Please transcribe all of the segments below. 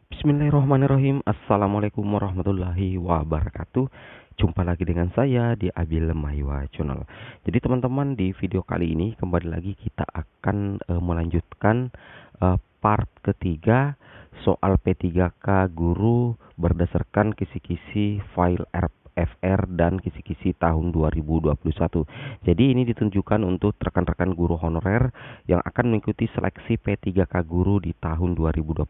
Bismillahirrahmanirrahim. Assalamualaikum warahmatullahi wabarakatuh. Jumpa lagi dengan saya di Abil Maywa Channel. Jadi teman-teman, di video kali ini kembali lagi kita akan melanjutkan part ketiga soal P3K guru berdasarkan kisi-kisi file FR dan kisi-kisi tahun 2021. Jadi ini ditunjukkan untuk rekan-rekan guru honorer yang akan mengikuti seleksi P3K guru di tahun 2021,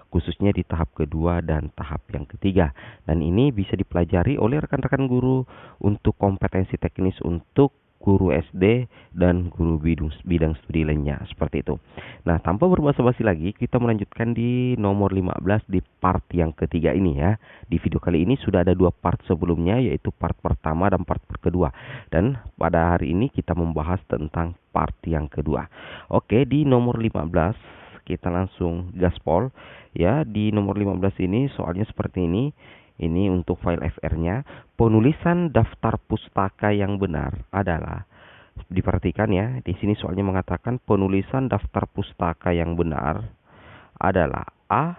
khususnya di tahap kedua dan tahap yang ketiga. Dan ini bisa dipelajari oleh rekan-rekan guru untuk kompetensi teknis untuk guru SD dan guru bidang studi lainnya, seperti itu. Nah, tanpa berbasa-basi lagi, kita melanjutkan di nomor 15 di part yang ketiga ini ya. Di video kali ini sudah ada dua part sebelumnya, yaitu part pertama dan part kedua. Dan pada hari ini kita membahas tentang part yang kedua. Oke, di nomor 15 kita langsung gaspol ya. Di nomor 15 ini soalnya seperti ini. Ini untuk file FR-nya. Penulisan daftar pustaka yang benar adalah, diperhatikan ya, di sini soalnya mengatakan penulisan daftar pustaka yang benar adalah A,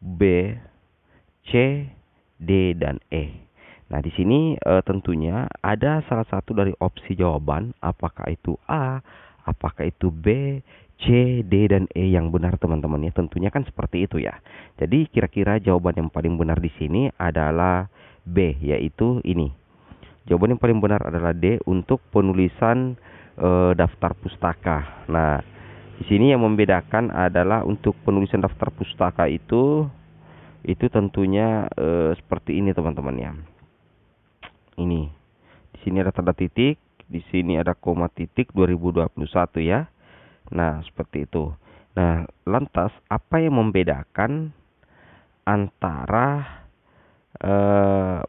B, C, D, dan E. Nah, di sini tentunya ada salah satu dari opsi jawaban, apakah itu A, apakah itu B, C, D, dan E yang benar teman-teman ya. Tentunya kan seperti itu ya. Jadi kira-kira jawaban yang paling benar di sini adalah B, yaitu ini. Jawaban yang paling benar adalah D untuk penulisan daftar pustaka. Nah, di sini yang membedakan adalah untuk penulisan daftar pustaka itu tentunya seperti ini teman-teman ya. Ini. Di sini ada tanda titik, di sini ada koma titik 2021 ya. Nah, seperti itu. Nah, lantas apa yang membedakan antara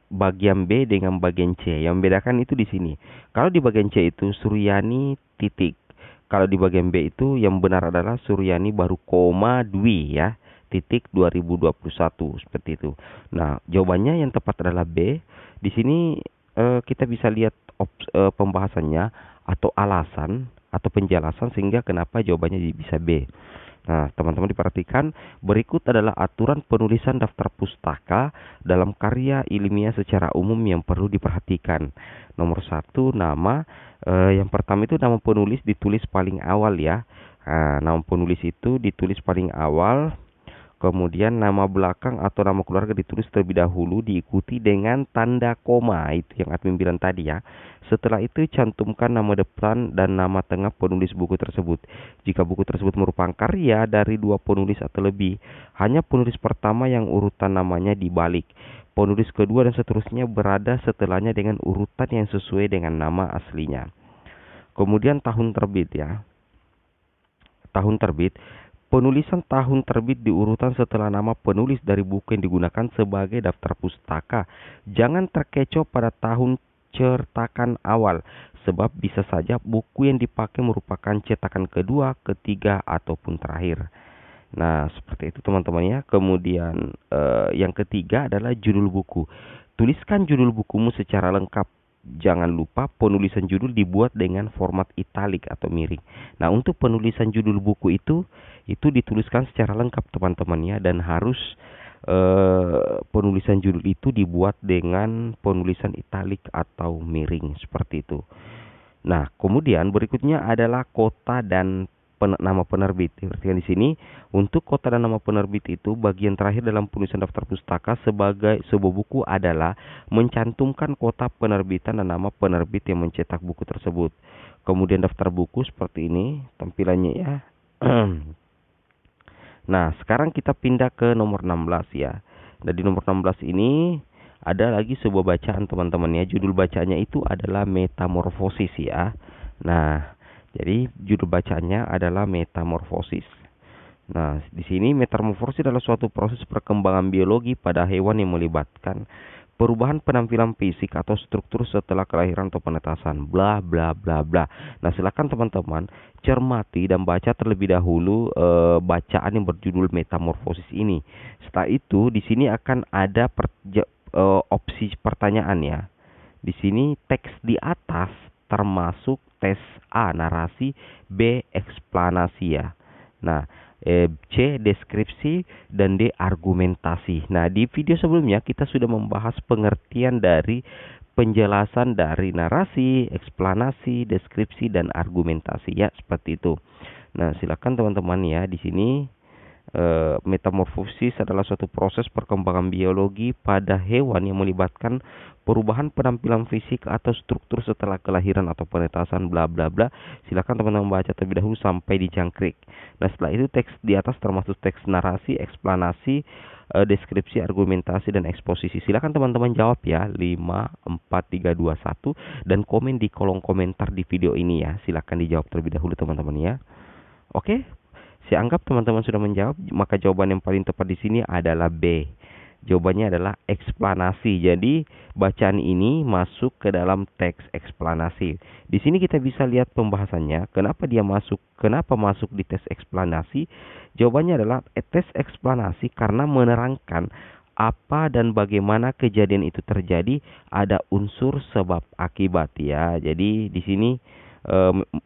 bagian B dengan bagian C? Yang membedakan itu di sini. Kalau di bagian C itu Suryani titik. Kalau di bagian B itu yang benar adalah Suryani baru koma Dwi ya. Titik 2021 seperti itu. Nah, jawabannya yang tepat adalah B. Di sini kita bisa lihat pembahasannya atau alasan atau penjelasan sehingga kenapa jawabannya bisa B. Nah, teman-teman diperhatikan, berikut adalah aturan penulisan daftar pustaka dalam karya ilmiah secara umum yang perlu diperhatikan. Nomor 1, nama. Yang pertama itu nama penulis ditulis paling awal ya. Nah, nama penulis itu ditulis paling awal. Kemudian nama belakang atau nama keluarga ditulis terlebih dahulu, diikuti dengan tanda koma. Itu yang admin bilang tadi ya. Setelah itu cantumkan nama depan dan nama tengah penulis buku tersebut. Jika buku tersebut merupakan karya dari dua penulis atau lebih, hanya penulis pertama yang urutan namanya dibalik. Penulis kedua dan seterusnya berada setelahnya dengan urutan yang sesuai dengan nama aslinya. Kemudian tahun terbit ya. Tahun terbit. Penulisan tahun terbit diurutan setelah nama penulis dari buku yang digunakan sebagai daftar pustaka. Jangan terkecoh pada tahun cetakan awal, sebab bisa saja buku yang dipakai merupakan cetakan kedua, ketiga, ataupun terakhir. Nah, seperti itu teman-teman ya. Kemudian yang ketiga adalah judul buku. Tuliskan judul bukumu secara lengkap. Jangan lupa penulisan judul dibuat dengan format italik atau miring. Nah, untuk penulisan judul buku itu dituliskan secara lengkap teman-teman ya, dan harus penulisan judul itu dibuat dengan penulisan italik atau miring seperti itu. Nah, kemudian berikutnya adalah kota dan nama penerbit. Perhatikan di sini, untuk kota dan nama penerbit itu bagian terakhir dalam penulisan daftar pustaka sebagai sebuah buku adalah mencantumkan kota penerbitan dan nama penerbit yang mencetak buku tersebut. Kemudian daftar buku seperti ini tampilannya ya. Nah, sekarang kita pindah ke nomor 16 ya. Dan di nomor 16 ini ada lagi sebuah bacaan teman-teman ya. Judul bacaannya itu adalah metamorfosis ya. Nah, jadi judul bacaannya adalah metamorfosis. Nah, di sini metamorfosis adalah suatu proses perkembangan biologi pada hewan yang melibatkan perubahan penampilan fisik atau struktur setelah kelahiran atau penetasan, bla bla bla bla. Nah, silakan teman-teman cermati dan baca terlebih dahulu bacaan yang berjudul metamorfosis ini. Setelah itu di sini akan ada opsi pertanyaan ya. Di sini teks di atas termasuk tes A, narasi, B, eksplanasi ya. Nah, C. Deskripsi, dan D. Argumentasi. Nah, di video sebelumnya kita sudah membahas pengertian dari penjelasan dari narasi, eksplanasi, deskripsi, dan argumentasi ya, seperti itu. Nah, silakan teman-teman ya, di sini metamorfosis adalah suatu proses perkembangan biologi pada hewan yang melibatkan perubahan penampilan fisik atau struktur setelah kelahiran atau penetasan bla bla bla. Silakan teman-teman baca terlebih dahulu sampai di jangkrik. Nah, setelah itu teks di atas termasuk teks narasi, eksplanasi, deskripsi, argumentasi, dan eksposisi. Silakan teman-teman jawab ya, 5, 4, 3, 2, 1, dan komen di kolom komentar di video ini ya. Silakan dijawab terlebih dahulu teman-teman ya. Oke, saya anggap teman-teman sudah menjawab, maka jawaban yang paling tepat di sini adalah B. Jawabannya adalah eksplanasi. Jadi, bacaan ini masuk ke dalam teks eksplanasi. Di sini kita bisa lihat pembahasannya. Kenapa masuk di teks eksplanasi? Jawabannya adalah teks eksplanasi karena menerangkan apa dan bagaimana kejadian itu terjadi, ada unsur sebab akibat ya. Jadi di sini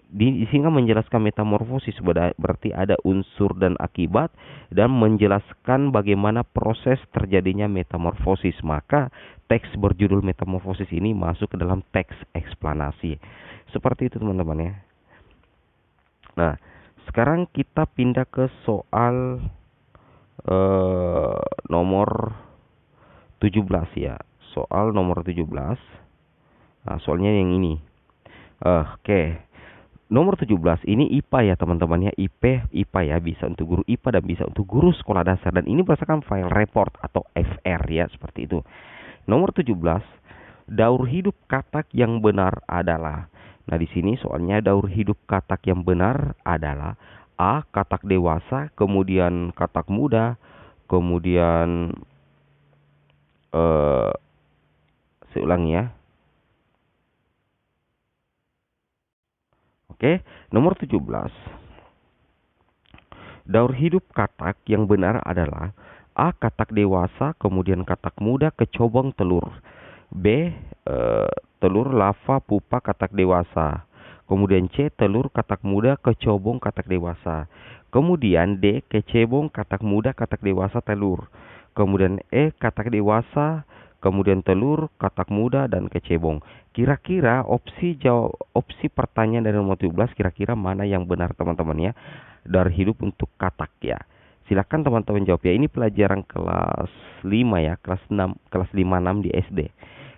di sini menjelaskan metamorfosis, berarti ada unsur dan akibat, dan menjelaskan bagaimana proses terjadinya metamorfosis. Maka teks berjudul metamorfosis ini masuk ke dalam teks eksplanasi. Seperti itu teman-teman ya. Nah, sekarang kita pindah ke soal nomor 17 ya. Soal nomor 17. Nah, soalnya yang ini. Oke. Nomor 17 ini IPA ya teman-teman ya. IPA ya, bisa untuk guru IPA dan bisa untuk guru sekolah dasar, dan ini berdasarkan file report atau FR ya, seperti itu. Nomor 17, daur hidup katak yang benar adalah. Nah, di sini soalnya daur hidup katak yang benar adalah A. Katak dewasa, kemudian katak muda, kemudian saya ulangi ya. Oke, nomor 17. Daur hidup katak yang benar adalah A. Katak dewasa, kemudian katak muda, kecobong telur. B. Telur, lava, pupa, katak dewasa. Kemudian C. Telur, katak muda, kecobong, katak dewasa. Kemudian D. Kecebong, katak muda, katak dewasa, telur. Kemudian E. Katak dewasa, kemudian telur, katak muda, dan kecebong. Kira-kira opsi pertanyaan dari nomor 17 kira-kira mana yang benar teman-teman ya? Dari hidup untuk katak ya. Silakan teman-teman jawab ya. Ini pelajaran kelas 5 ya, kelas 5-6 di SD.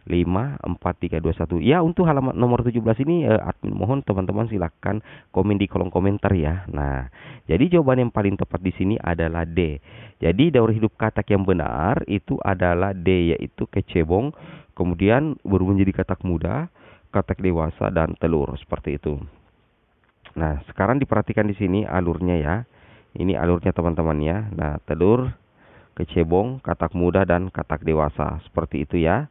5, 4, 3, 2, 1. Ya, untuk halaman nomor 17 ini admin mohon teman-teman silakan komen di kolom komentar ya. Nah, jadi jawaban yang paling tepat di sini adalah D. Jadi daur hidup katak yang benar itu adalah D, yaitu kecebong, kemudian berubah menjadi katak muda, katak dewasa, dan telur, seperti itu. Nah, sekarang diperhatikan di sini alurnya ya. Ini alurnya teman-teman ya. Nah, telur, kecebong, katak muda, dan katak dewasa, seperti itu ya.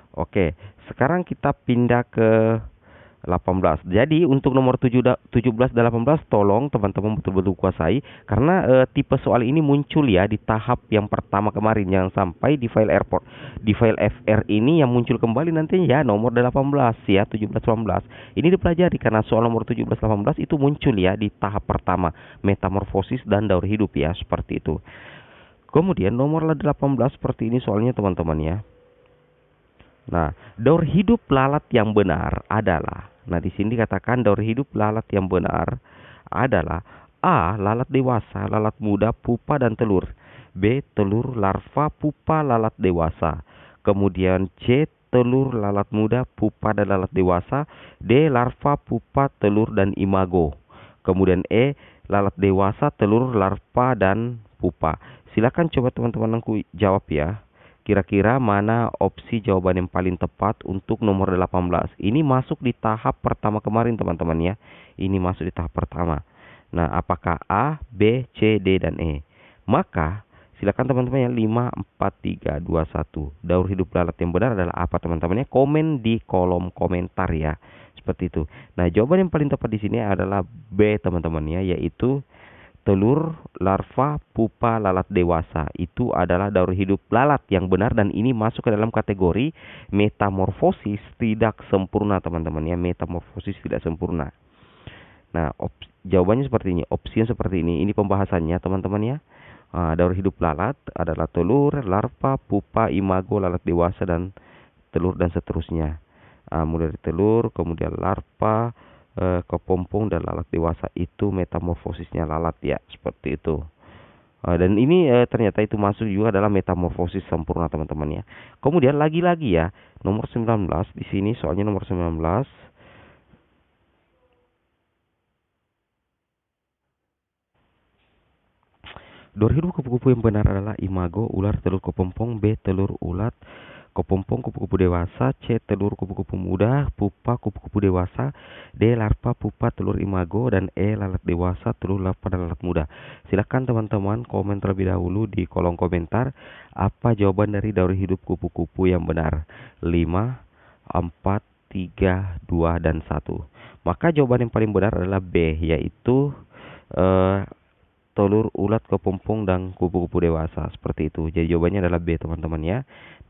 Oke, sekarang kita pindah ke 18. Jadi untuk nomor 17 dan 18 tolong teman-teman betul-betul kuasai, karena tipe soal ini muncul ya di tahap yang pertama kemarin, jangan sampai di file airport, di file FR ini yang muncul kembali nantinya ya nomor 18 ya, 17-18. Ini dipelajari karena soal nomor 17-18 itu muncul ya di tahap pertama, metamorfosis dan daur hidup ya, seperti itu. Kemudian nomor 18 seperti ini soalnya teman-teman ya. Nah, daur hidup lalat yang benar adalah. Nah, di sini dikatakan daur hidup lalat yang benar adalah A. Lalat dewasa, lalat muda, pupa, dan telur. B. Telur, larva, pupa, lalat dewasa. Kemudian C. Telur, lalat muda, pupa, dan lalat dewasa. D. Larva, pupa, telur, dan imago. Kemudian E. Lalat dewasa, telur, larva, dan pupa. Silakan coba teman-teman aku jawab ya. Kira-kira mana opsi jawaban yang paling tepat untuk nomor 18? Ini masuk di tahap pertama kemarin teman-teman ya. Ini masuk di tahap pertama. Nah, apakah A, B, C, D, dan E? Maka silakan teman-teman ya, 5, 4, 3, 2, 1. Daur hidup lalat yang benar adalah apa teman-teman ya? Komen di kolom komentar ya. Seperti itu. Nah, jawaban yang paling tepat di sini adalah B teman-teman ya, yaitu telur, larva, pupa, lalat dewasa. Itu adalah daur hidup lalat yang benar, dan ini masuk ke dalam kategori metamorfosis tidak sempurna teman-teman ya. Metamorfosis tidak sempurna. Nah, jawabannya seperti ini, opsinya seperti ini. Ini pembahasannya teman-teman ya. Daur hidup lalat adalah telur, larva, pupa, imago, lalat dewasa, dan telur dan seterusnya. Mulai dari telur, kemudian larva, kepompong, dan lalat dewasa. Itu metamorfosisnya lalat ya, seperti itu. Dan ini ternyata itu masuk juga adalah metamorfosis sempurna teman-teman ya. Kemudian lagi-lagi ya, nomor 19 di sini soalnya nomor 19. Daur hidup kupu-kupu yang benar adalah imago, ular, telur kepompong, B, telur ulat, kepompong, kupu-kupu dewasa, C, telur kupu-kupu muda, pupa, kupu-kupu dewasa, D, larva, pupa, telur imago, dan E, lalat dewasa, telur larva, dan lalat muda. Silakan teman-teman komen terlebih dahulu di kolom komentar apa jawaban dari daur hidup kupu-kupu yang benar. 5, 4, 3, 2, dan 1. Maka jawaban yang paling benar adalah B, yaitu telur ulat, kepompong, dan kupu-kupu dewasa, seperti itu. Jadi jawabannya adalah B teman-teman ya.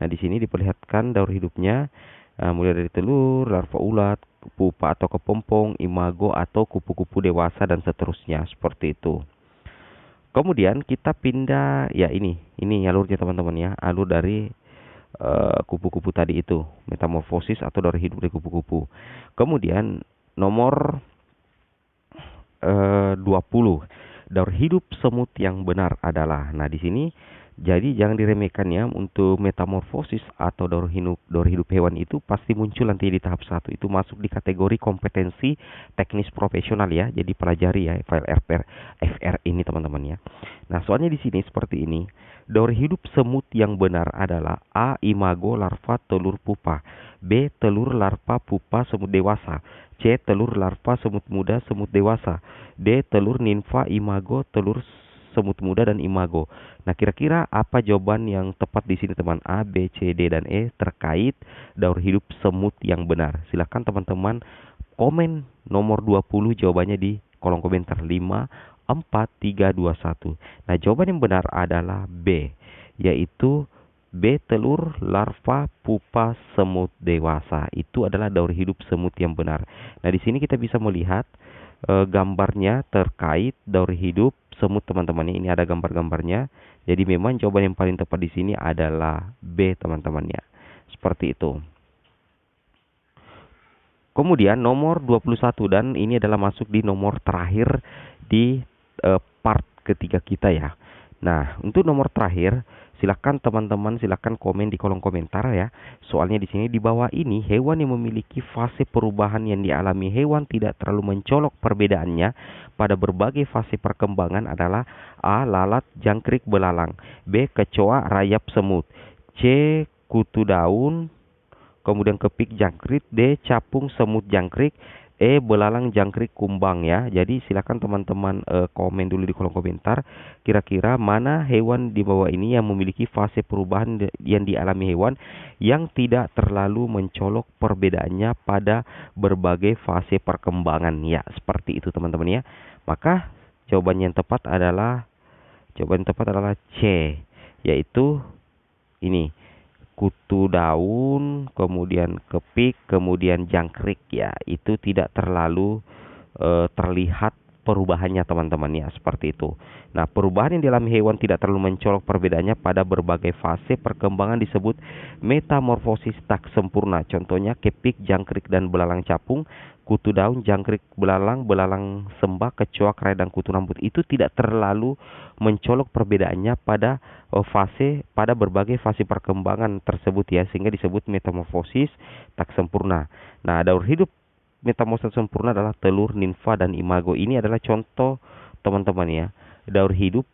Nah di sini diperlihatkan daur hidupnya mulai dari telur, larva ulat, pupa atau kepompong, imago atau kupu-kupu dewasa, dan seterusnya, seperti itu. Kemudian kita pindah ya, ini alurnya teman-teman ya, alur dari kupu-kupu tadi itu, metamorfosis atau daur hidup dari kupu-kupu. Kemudian nomor 20, daur hidup semut yang benar adalah. Nah, di sini jadi jangan diremehkan ya, untuk metamorfosis atau daur hidup hewan itu pasti muncul nanti di tahap 1. Itu masuk di kategori kompetensi teknis profesional ya. Jadi pelajari ya file FR ini teman-teman ya. Nah, soalnya di sini seperti ini. Daur hidup semut yang benar adalah A, imago, larva, telur, pupa. B, telur, larva, pupa, semut dewasa. C, telur, larva, semut muda, semut dewasa. D, telur, nimfa, imago, telur, semut muda, dan imago. Nah, kira-kira apa jawaban yang tepat di sini teman? A, B, C, D, dan E terkait daur hidup semut yang benar. Silakan teman-teman komen nomor 20 jawabannya di kolom komentar. 5, 4, 3, 2, 1. Nah, jawaban yang benar adalah B, yaitu B, telur, larva, pupa, semut dewasa. Itu adalah daur hidup semut yang benar. Nah, di sini kita bisa melihat gambarnya terkait daur hidup semut teman-teman. Ini ada gambar-gambarnya. Jadi memang jawaban yang paling tepat di sini adalah B teman-teman ya. Seperti itu. Kemudian nomor 21, dan ini adalah masuk di nomor terakhir di part ketiga kita ya. Nah, untuk nomor terakhir, silakan teman-teman komen di kolom komentar ya. Soalnya di sini di bawah ini, hewan yang memiliki fase perubahan yang dialami hewan tidak terlalu mencolok perbedaannya pada berbagai fase perkembangan adalah A, lalat, jangkrik, belalang. B, kecoa, rayap, semut. C, kutu daun, kemudian kepik, jangkrik. D, capung, semut, jangkrik. E, belalang, jangkrik, kumbang ya. Jadi silakan teman-teman komen dulu di kolom komentar. Kira-kira mana hewan di bawah ini yang memiliki fase perubahan yang dialami hewan yang tidak terlalu mencolok perbedaannya pada berbagai fase perkembangan ya. Seperti itu teman-teman ya. Maka jawaban yang tepat adalah C, yaitu ini, kutu daun, kemudian kepik, kemudian jangkrik ya. Itu tidak terlalu terlihat perubahannya teman-teman ya, seperti itu. Nah, perubahan yang dialami hewan tidak terlalu mencolok perbedaannya pada berbagai fase perkembangan disebut metamorfosis tak sempurna. Contohnya kepik, jangkrik, dan belalang capung, kutu daun, jangkrik, belalang, belalang sembah, kecoa, kerai, dan kutu rambut. Itu tidak terlalu mencolok perbedaannya pada berbagai fase perkembangan tersebut ya, sehingga disebut metamorfosis tak sempurna. Nah, daur hidup metamorfosis sempurna adalah telur, nimfa, dan imago. Ini adalah contoh teman-teman ya. Daur hidup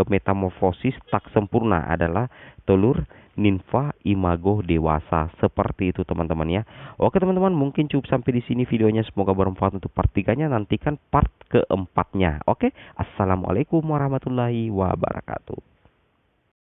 metamorfosis tak sempurna adalah telur, nimfa, imago, dewasa. Seperti itu teman-teman ya. Oke teman-teman, mungkin cukup sampai di sini videonya. Semoga bermanfaat untuk part 3-nya. Nantikan part keempatnya. Oke. Assalamualaikum warahmatullahi wabarakatuh.